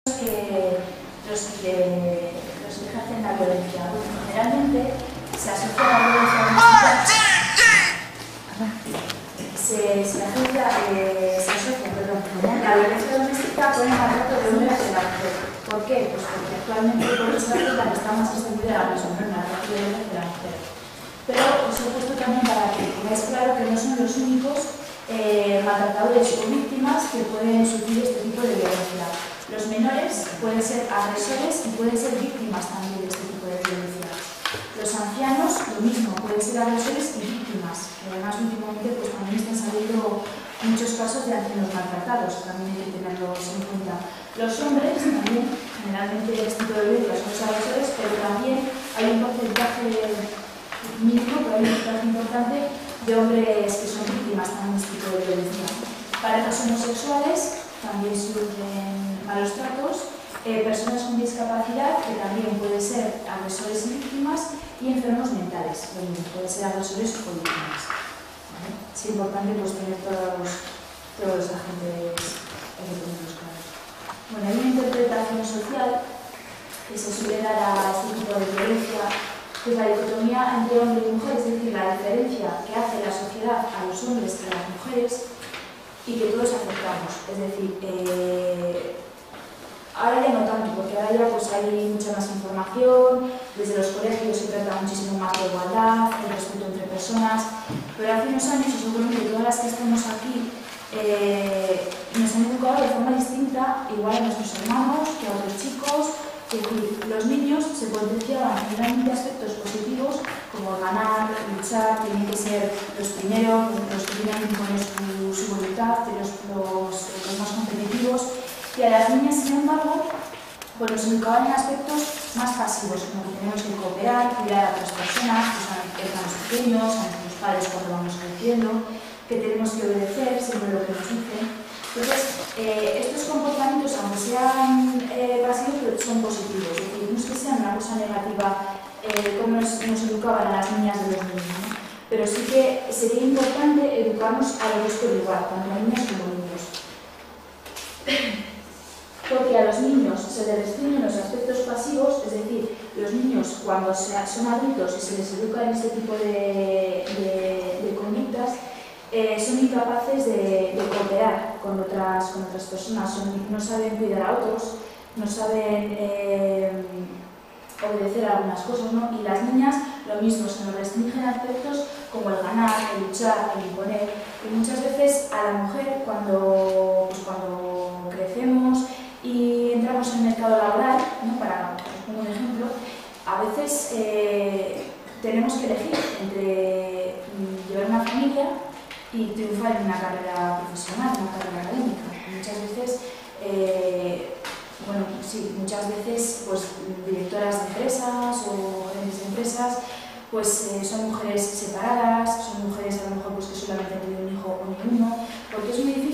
los que ejercen la violencia. Bueno, generalmente se asocia a la violencia doméstica. La violencia doméstica con el maltrato de un hacia la mujer. ¿Por qué? Pues porque actualmente por esa regla está más extendida la persona, el maltrato de un hacia la mujer. Pero os he puesto también para que tengáis claro que no son los únicos maltratadores o víctimas que pueden sufrir este tipo de violencia. Los menores pueden ser agresores y pueden ser víctimas también de este tipo de violencia. Los ancianos, lo mismo, pueden ser agresores y víctimas. Además, últimamente pues, también están saliendo muchos casos de ancianos maltratados, también hay que tenerlos en cuenta. Los hombres también, generalmente este tipo de violencia son los agresores, pero también hay un porcentaje mínimo, pero hay un porcentaje importante de hombres que son víctimas también de este tipo de violencia. Parejas homosexuales también sufren malos tratos, personas con discapacidad que también pueden ser agresores y víctimas, y enfermos mentales, pueden ser agresores o víctimas. ¿Vale? Es importante pues, tener todos los agentes claros. Bueno, hay una interpretación social que se suele dar a este tipo de violencia, que es la dicotomía entre hombre y mujer, es decir, la diferencia que hace la sociedad a los hombres y a las mujeres, y que todos aceptamos. Es decir, ahora ya no tanto, porque ahora ya pues, hay mucha más información, desde los colegios se trata muchísimo más de igualdad, el respeto entre personas, pero hace unos años, y seguramente todas las que estamos aquí, nos han educado de forma distinta, igual a nuestros hermanos que a otros chicos. Es decir, los niños se potenciaban generalmente aspectos positivos como ganar, luchar, tienen que ser los primeros, los que tienen que poner su voluntad, los más competitivos. Y a las niñas, sin embargo, pues nos educaban en aspectos más pasivos, como que tenemos que cooperar, cuidar a otras personas, pues a hermanos pequeños, a nuestros padres cuando vamos creciendo, que tenemos que obedecer siempre lo que nos dicen. Entonces, estos comportamientos, aunque sean pasivos, pero son positivos, es decir, no es que sean una cosa negativa como nos educaban a las niñas de los niños, ¿no? Pero sí que sería importante educarnos a los por igual, tanto a niñas como a niños. Porque a los niños se les restringen los aspectos pasivos, es decir, los niños cuando son adultos y se les educa en este tipo de conductas, son incapaces de cooperar con otras personas, no saben cuidar a otros, no saben obedecer a algunas cosas, ¿no? Y las niñas lo mismo, se nos restringen aspectos como el ganar, el luchar, el imponer. Y muchas veces a la mujer, cuando crecemos y entramos en el mercado laboral, ¿no? Para poner un ejemplo, a veces tenemos que elegir entre llevar una familia y triunfar en una carrera profesional, en una carrera académica. Muchas veces, muchas veces pues, directoras de empresas o gerentes de empresas pues, son mujeres separadas, son mujeres a lo mejor pues, que solamente han tenido un hijo o ni uno, porque es muy difícil